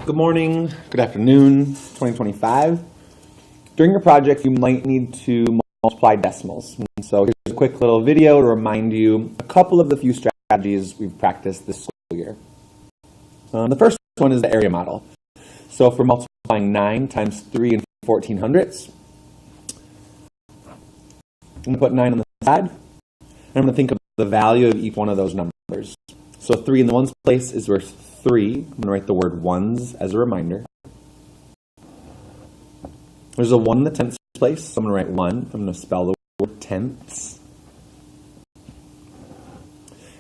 Good morning, good afternoon, 2025. During your project, you might need to multiply decimals. So here's a quick little video to remind you a couple of the few strategies we've practiced this school year. The first one is the area model. So if we're multiplying 9 times 3 and 1400ths, I'm going to put 9 on the side, and I'm going to think of the value of each one of those numbers. So 3 in the ones place is worth 3. I'm going to write the word ones as a reminder. There's a 1 in the tenths place, so I'm going to write 1. I'm going to spell the word tenths.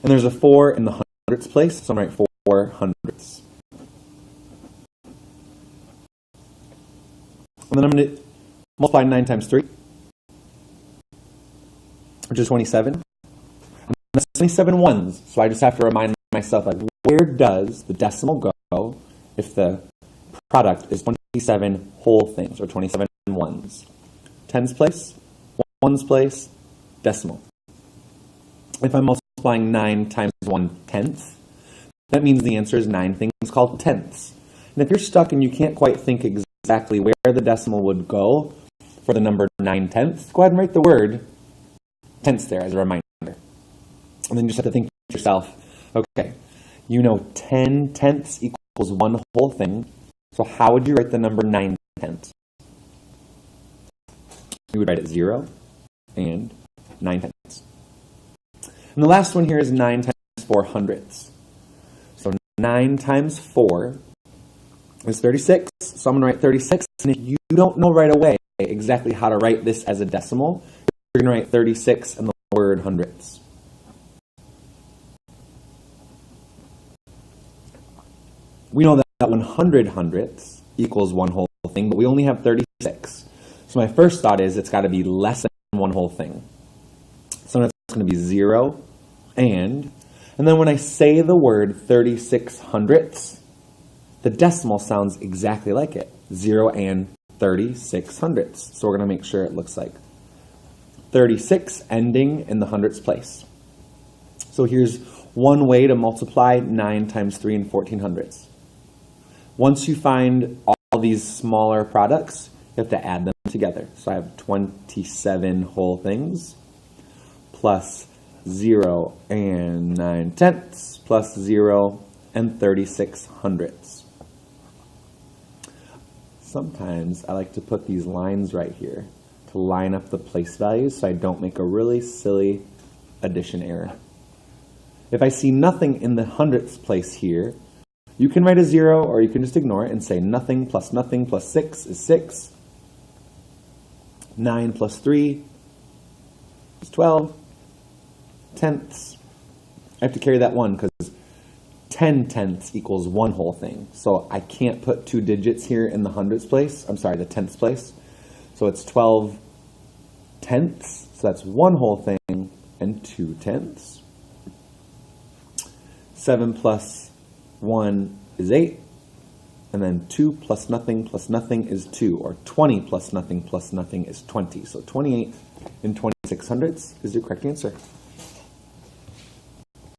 And there's a 4 in the hundredths place, so I'm going to write 4 hundredths. And then I'm going to multiply 9 times 3, which is 27. And that's 27 ones, so I just have to remind myself, like, where does the decimal go if the product is 27 whole things, or 27 ones? Tens place, ones place, decimal. If I'm multiplying 9 times 1/10, that means the answer is 9 things called tenths. And if you're stuck and you can't quite think exactly where the decimal would go for the number 9/10, go ahead and write the word tenths there as a reminder. And then you just have to think to yourself, okay, you know 10 tenths equals 1 whole thing, so how would you write the number 9 tenths? You would write it 0 and 9 tenths. And the last one here is 9 times 4 hundredths. So 9 times 4 is 36, so I'm going to write 36. And if you don't know right away exactly how to write this as a decimal, you're going to write 36 and the word hundredths. We know that 100 hundredths equals 1 whole thing, but we only have 36. So my first thought is it's got to be less than 1 whole thing. So it's going to be 0 and then when I say the word 36 hundredths, the decimal sounds exactly like it. 0 and 36 hundredths. So we're going to make sure it looks like 36 ending in the hundredths place. So here's one way to multiply 9 times 3 and 1400ths. Once you find all these smaller products, you have to add them together. So I have 27 whole things plus 0 and 9 tenths plus 0 and 36 hundredths. Sometimes I like to put these lines right here to line up the place values so I don't make a really silly addition error. If I see nothing in the hundredths place here, you can write a 0 or you can just ignore it and say nothing plus 6 is 6. 9 plus 3 is 12. Tenths. I have to carry that 1 because 10 tenths equals 1 whole thing. So I can't put 2 digits here in the hundredths place. I'm sorry, the tenths place. So it's 12 tenths. So that's 1 whole thing and 2 tenths. 7 plus 1 is 8, and then 2 plus nothing is 2, or 20 plus nothing is 20. So 28 and 26 hundredths is your correct answer.